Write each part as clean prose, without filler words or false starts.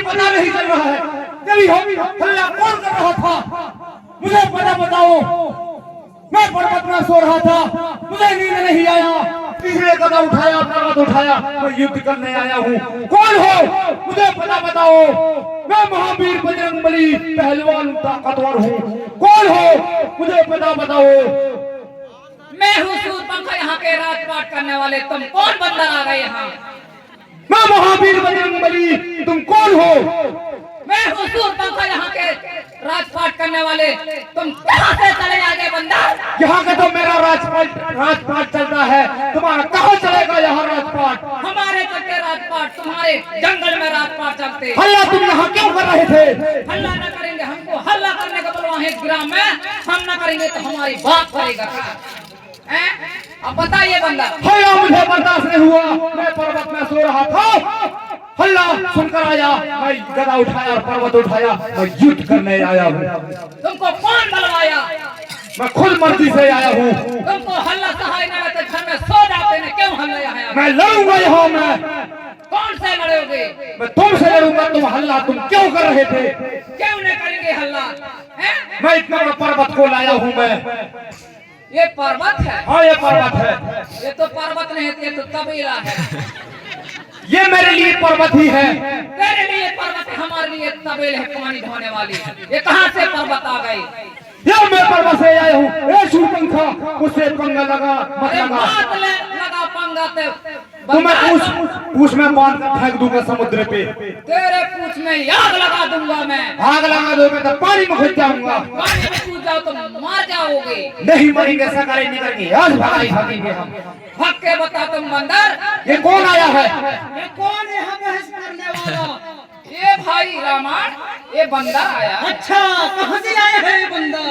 पता नहीं चल रहा है। तेरी हल्ला कौन कर रहा था? मुझे पता बताओ। मैं पर्वत में सो रहा था, मुझे नींद नहीं आया, तीसरे कदम उठाया, पर्वत उठाया, मैं युद्ध करने आया हूँ। कौन हो मुझे पता बताओ। मैं महावीर बजरंगबली पहलवान ताकतवर हूँ। कौन हो मुझे पता बताओ। मैं हूँ सूरपंखा, यहाँ के राजपाट करने वाले। तुम कौन बंदर आ गए यहाँ? मैं महावीर बजरंगबली, तुम कौन हो? मैं हूँ सूरपंखा, यहाँ के राजपाट करने वाले। तुम कहाँ से चले आ गए बंदर? यहाँ का तो मेरा राजपाट चलता है, तुम्हारा कहाँ चलेगा यहाँ राजपाट? हमारे चलते राजपाट, तुम्हारे जंगल में राजपाट चलते। हल्ला तुम यहाँ क्यों कर रहे थे? हल्ला न करेंगे, हमको हल्ला करने का बलवा है इस ग्राम में। हम न करेंगे तो हमारी बात करेगा। अब बताइए बंदर। हल्ला मुझे बर्दाश्त नहीं हुआ, मैं पर्वत में सो रहा था, हल्ला सुनकर आया, मैं गदा उठाया और पर्वत उठाया, मैं युद्ध करने आया हूँ। तुमको कौन बुलवाया? मैं खुद मर्जी से आया हूँ। तुमको हल्ला सहाय न रहते, घर में सो जाते न, क्यों हल्ला आया? मैं लड़ूंगा यहाँ। मैं कौन से लड़ोगे? मैं तुमसे लड़ूंगा। तुम हल्ला तुम क्यों कर रहे थे? क्यों नहीं करेंगे हल्ला? मैं इतना बड़ा पर्वत को लाया हूँ। मैं ये पर्वत है? हाँ ये पर्वत है। ये तो पर्वत नहीं है, ये तो तबेला है। ये मेरे लिए पर्वत ही है। तेरे लिए पर्वत है, हमारे लिए तबेल है, पानी ढोने वाली। ये कहाँ से पर्वत आ गई? ये मैं पर्वत से आया हूँ। ए सूरपंखा, मुझसे पंगा लगा मत लगा। बात लगा पंगा ते तुम्हें पूछ में बांध कर फेंक दूंगा समुद्र पे। तेरे पूछ में आग लगा दूंगा मैं। आग लगा दोगे तो पानी में घुस जाऊंगा। पानी में कूद जाओ तो मार जाओगे। नहीं मरेंगे, सकारे निकल के आज भागेंगे हम। भाग के बता तुम बंदर। ये कौन आया है? ये कौन है हम बहस करने वाला? ये भाई रामायण, ये बंदर आया। अच्छा, कहाँ से आया है ये बंदर?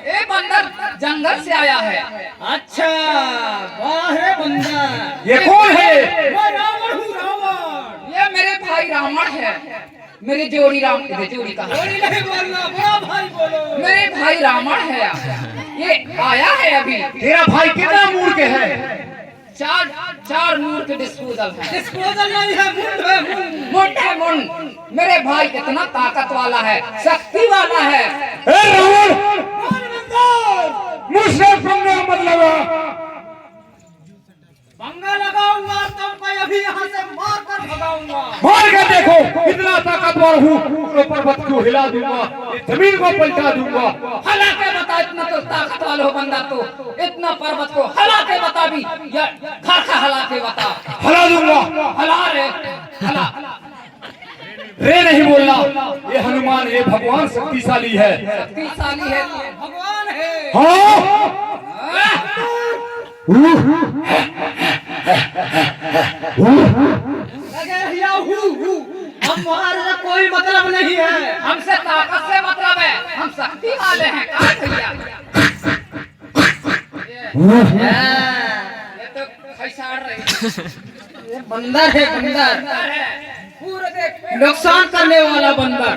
ये बंदर जंगल से आया है। अच्छा, वाह है बंदर। ये कौन है? मैं रावण हूँ, रावण। ये मेरे भाई रावण है। मेरी जोड़ी राम जोड़ी कहा? जोड़ी नहीं बोलना, बड़ा भाई बोलो। मेरे भाई रावण है। ये आया है अभी। तेरा भाई कितना मूर्ख है? चार मूर्ख डिस्पोजल है। डिस्पोजल नहीं है, मुंड है, मुंड। मुंड है, मुंड। मेरे भाई इतना ताकत वाला है, शक्ति वाला है। ए रावण, कौन बंदर? मुझसे पंगा मत लगा। पंगा लगाऊंगा तुमको, अभी यहाँ से मार कर भगाऊंगा। मार के देखो, इतना ताकतवर हूँ, पूरे पर्वत को हिला दूंगा, जमीन को पलटा दूंगा। हला के बता, इतना तो ताकत वाला हो बंदा, तो इतना पर्वत को हला के बता भी। या खा हला के बता। हिला दूंगा। हला रे, हला। रे नहीं बोलना। ये हनुमान, ये भगवान शक्तिशाली है। शक्तिशाली है, भगवान है। हाँ लगे हिया हूँ। हमारा कोई मतलब नहीं है। हमसे ताकत से मतलब है, हम शक्ति वाले हैं। कहाँ भैया? ये तो खैसाड़ रही है। ये बंदर है, बंदर। बंदर है, पूरे देख नुकसान करने वाला बंदर।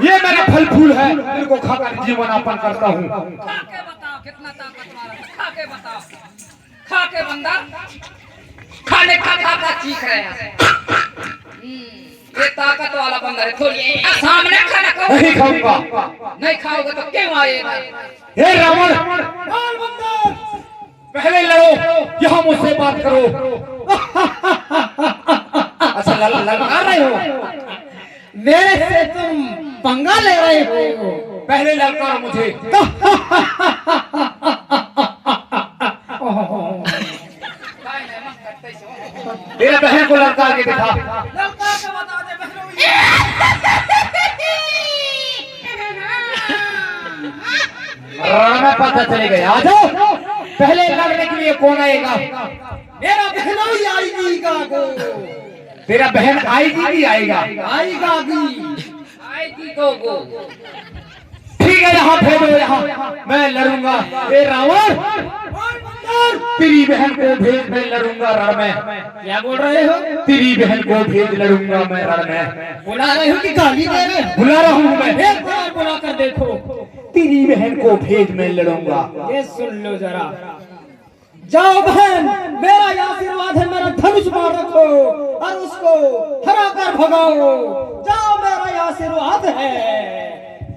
ये मेरा फल फूल है, इनको खाकर जीवन यापन करता हूँ। खा के बताओ कितना ताकत वाला है। खा के बताओ। खा के बंदर खाने खा चीख रहे हैं। ये ताकत वाला बंदर है। थोड़ी सामने खाना खाओ। नहीं खाऊंगा। नहीं खाओगे तो क्यों आएगा? हे रावण, पहले लड़ो, यहाँ मुझसे बात करो। अच्छा ललकार रहे हो? मेरे से तुम पंगा ले रहे हो? पहले ललकार मुझे। तेरे बहन को ललकार के दिखा। ललकार के बता दे बहनों। में पता चले गए। आ जाओ, पहले लड़ने के लिए कौन आएगा? मेरा बहनों ही आएगी का गो। तेरा बहन आएगी कि आएगा? आएगा भी। आएगी गो। ठीक है, यहाँ भेजो, यहाँ मैं लड़ूंगा। ए रावण, तेरी बहन को भेज, मैं लड़ूंगा रण में। क्या बोल रहे हो? तेरी बहन को भेज, लड़ूंगा मैं रण में। बुला रहे हो कि गाली दे रहे हो? बुला रहा हूँ मैं। एक बार बुला कर देखो। तेरी बहन को भेज, मैं लड़ूंगा। ये सुन लो जरा। जाओ बहन, मेरा ये आशीर्वाद है, मेरा धनुष बाण रखो और उसको हरा कर भगाओ। जाओ, मेरा ये आशीर्वाद है,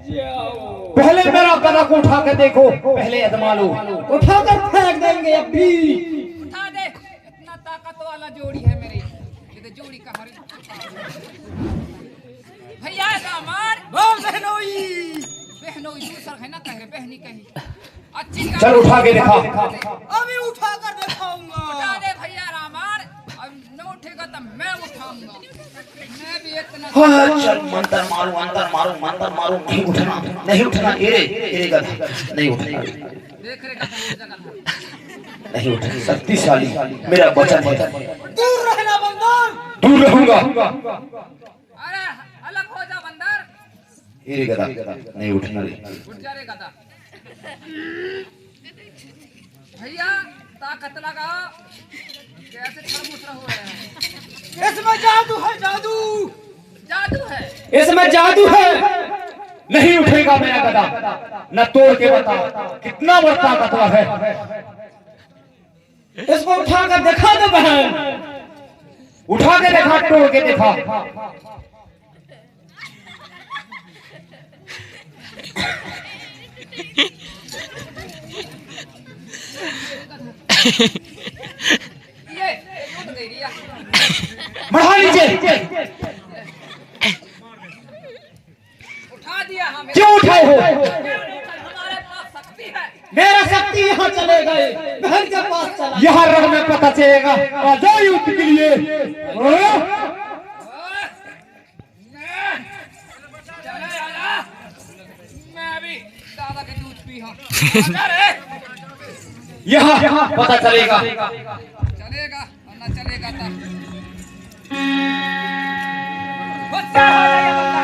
जाओ। पहले मेरा गदा को उठा के देखो, पहले आजमा लो। उठाकर फेंक देंगे अभी। उठा दे, इतना ताकत वाला जोड़ी है मेरी। ये तो जोड़ी का हमारी भैया दामाद बहनोई दूसरा है ना, कहे बहनी कही अच्छी चल उठा के दिखा। अभी उठा कर दिखाऊंगा। उठा दे भैया रामान, अब न उठेगा तो मैं उठाऊंगा। मैं भी इतना हाँ, चल मंत्र मारू, अंदर मारू, मंत्र मारू, नहीं उठना, नहीं उठना। ये गधा नहीं उठना, देख रहे जगह नहीं उठना। शक्तिशाली मेरा वचन है। दूर रहना बंदर। दूर रहूंगा। अरे अलग हो जा बंदर। ये गधा नहीं उठना रे। उठ जा रे गधा। भैया ताकत लगा, कैसे खरमुसरा हो रहा है। इसमें जादू है, जादू जादू है, इसमें जादू है। नहीं उठेगा मेरा गधा। न तोड़ के बता कितना बड़ा ताकतवर है। इसको उठा कर दिखा दो बहन। उठा के देखा, तोड़ के देखा। ये उठ गई रिया। बढ़ा लीजिए। उठा दिया हमें। क्यों उठाए हो? हमारे पास शक्ति है। मेरा शक्ति यहाँ चले गए, बहन के पास चला। यहाँ रण में पता चलेगा। आ जाओ युद्ध के लिए। चले आजा, मैं भी दादा के दूध पी हूँ। आजा रे। यहाँ पता चलेगा। चलेगा और न चलेगा तो गुस्सा हो जाएगा बंदा।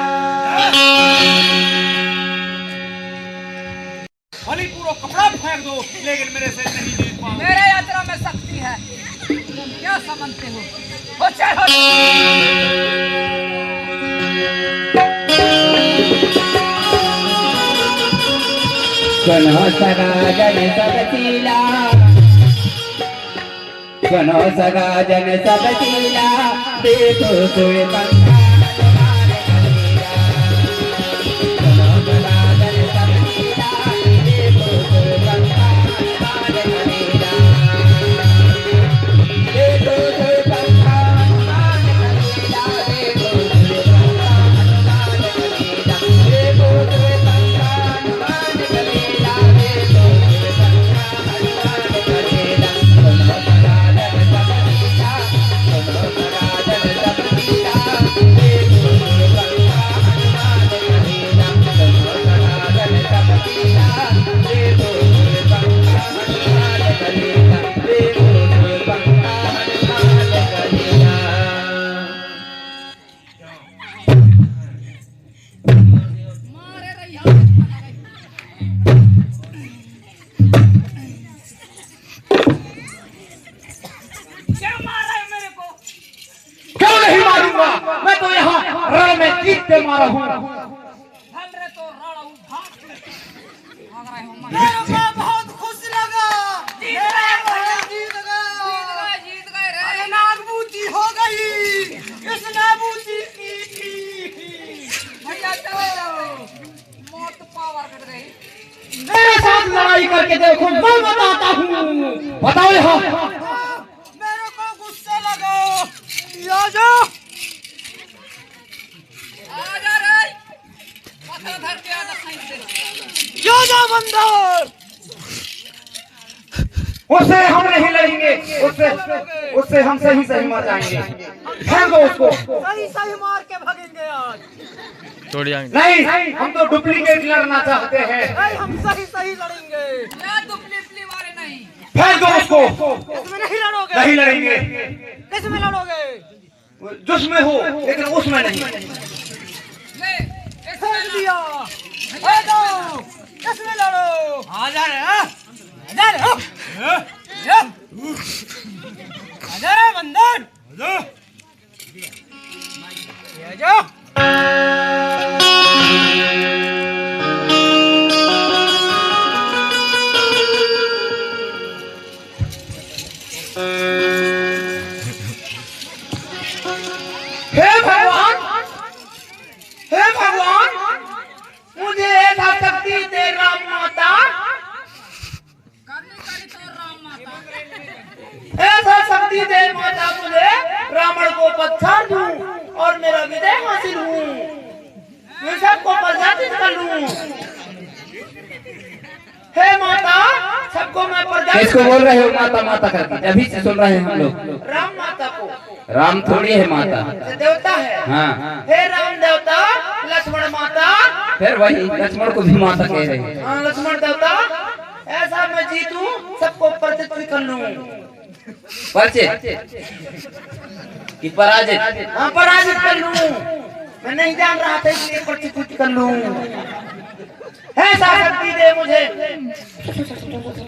खाली पूरा कपड़ा फेंक दो, लेकिन मेरे से नहीं जीत पाओ। मेरे यात्रा में शक्ति है, तुम क्या समझते हो? हो चलो। सुनो सगा जन सब शीला, सुनो सगा जन सब शीला, देखो सोए पंखा तुम्हारे कलेजा। सुनो सगा जन सब शीला, देखो सोए पंखा तुम्हारे कलेजा। देखो सोए पंखा तुम्हारे कलेजा, देखो सोए पंखा तुम्हारे कलेजा, देखो सोए पंखा तुम्हारे कलेजा। मारे रही क्या मार रहा है मेरे को? क्यों नहीं मारूंगा? मैं तो यहाँ रण में जीत के मारा हूँ। हल रे तो राड़ा भाग रहे हो। मेरे को बहुत खुश लगा। मेरा भैया जीत गया। जीत गए रे। अरे नागबूती हो गई, इस नागबूती की। भैया चलो, मौत पावर कर रही। मेरे साथ लड़ाई करके देखो, मैं बताता हूँ। बताओ यहाँ। मेरे को गुस्सा लगा। आजा। आजा रे, पत्थर धर के आजा साइड से। आजा बंदर। उससे हम नहीं लड़ेंगे, उससे हम सही मर जाएंगे। फेंक दो उसको। सही सही मार के भागेंगे आज। नहीं, हम तो डुप्लीकेट लड़ना चाहते हैं। नहीं, हम सही सही लड़ेंगे। ये दुपली वाले नहीं। फेंक दो उसको। इसमें नहीं लड़ोगे। नहीं लड़ेंगे। किसमें लड़ोगे? जिसमें हो, लेकिन उसमें नहीं। ले, फेंक इसमें दिया। ए दो, किसमें लड़ो? आजा रे, आजा रे, आजा रे बंदर। आजा। शक्ति दे माता मुझे रावण को पत्थर दूं और मेरा विजय हासिल हूँ, मैं सबको पराजित कर लूं। हे माता, सबको मैं पराजित। किसको बोल रहे हो माता माता करके? अभी से सुन रहे हैं हम लोग। राम माता को। राम थोड़ी है माता, देवता है। हाँ। हे राम देवता, लक्ष्मण माता। फिर वही लक्ष्मण को भी माता कह रहे हैं। हाँ लक्ष्मण देवता, ऐसा मैं जीतूं, सबको पराजित कर लूं। परिचित कि पराजित? हाँ पराजित कर लूं। मैं नहीं जान रहा था इसलिए पराजित कर लूं। ऐसा शक्ति दे मुझे।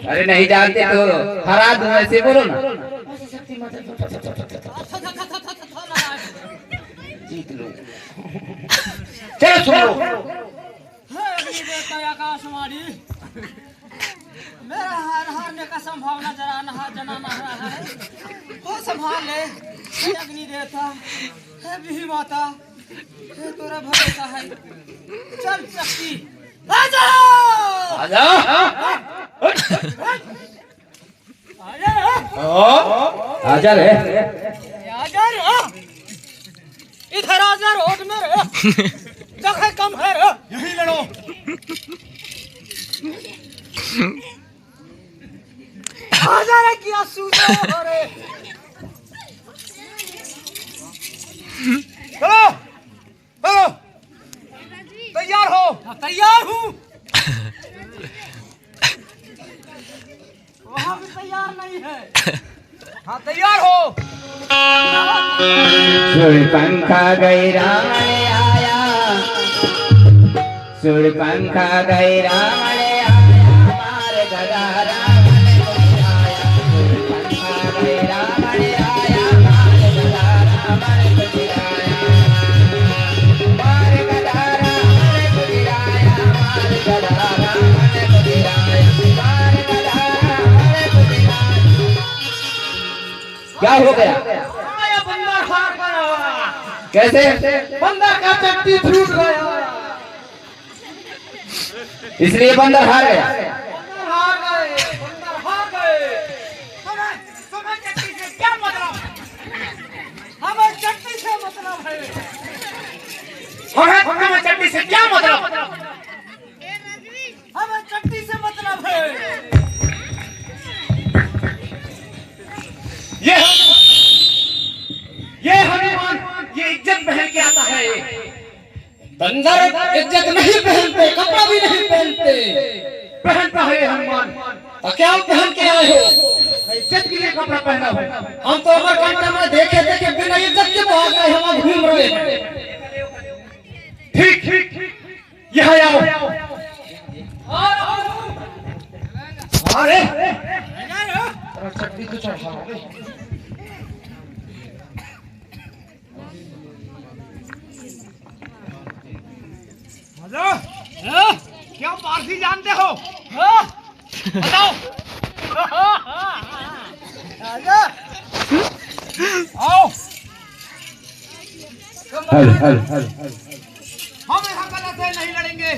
अरे नहीं जानते तो हरा दूं, ऐसे बोलो ना। जीत लूं। चलो सुनो। आकाशवाणी मेरा हारने का संभावना जरा जना रहा है, वो संभाल ले। हे अग्नि देवता, हे विहि माता, हे तोरा भरोसा है। चल शक्ति आजा आजा आजा रे, आजा रे, इधर आजा रोड में रे, जगह कम है रे, यही लड़ो। आजा रे, क्या सूझे हो रे। चलो चलो, तैयार हो। तैयार हूँ। वहाँ भी तैयार नहीं है। हाँ तैयार हो। सूर्यपंखा गैरा आया, सूर्यपंखा गैरा आया, मार गदा रावण को गिराया। सूर्यपंखा गैरा आया, मार गदा रावण को गिराया। मार गदा रावण को गिराया, मार गदा रावण को गिराया, मार गदा रावण को गिराया। क्या हो गया? आया बंदर हार गया। कैसे? बंदर का शक्ति छूट गया। इसलिए बंदर हार गया। बंदर हार गए। बंदर हार गए। तुम्हें शक्ति से क्या मतलब? हमें शक्ति से मतलब है। तुम्हें शक्ति से क्या मतलब? हमें शक्ति से मतलब है। ये हनुमान ये इज्जत पहन के आता है। बंदर इज्जत नहीं पहनते, कपड़ा भी नहीं पहनते। पहनता है हनुमान। तो क्या पहन के आए हो? इज्जत के लिए कपड़ा पहना हो। हम तो अमरकंटक में देखे देखे बिना इज्जत के भाग रहे, हम घूम रहे हैं। ठीक ठीक, यहाँ आओ। अरे शक्ति तो चढ़ा। क्या पारसी जानते हो? बताओ। आओ। हम यहाँ गला से नहीं लड़ेंगे,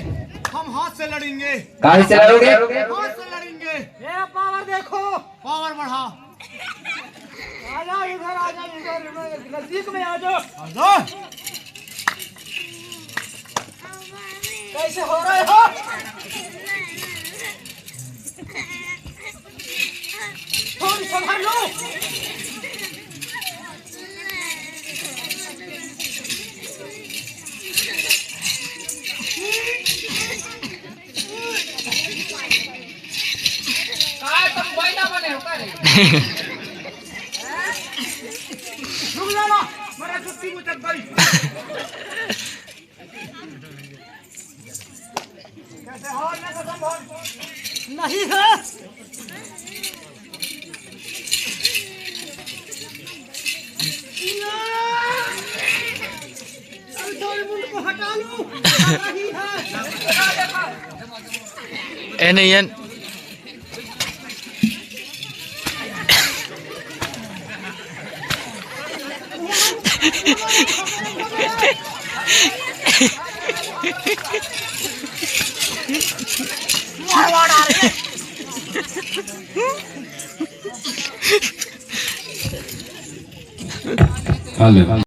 हम हाथ से लड़ेंगे। काहे से लड़ोगे? हाथ से लड़ेंगे। मेरा पावर देखो। पावर बढ़ा। आजा इधर, आजा इधर, नजदीक में आ जाओ। आजा। कैसे हो रहे हो? थोड़ी संभाल लो। काय तुम बैला बने हो का रे? रुक जाना, मेरा छुट्टी मुझे गई। कैसे हाल में कसम भाई? नहीं है। थोड़ी मुंड को हटा लो। नहीं है। नहीं है। हाले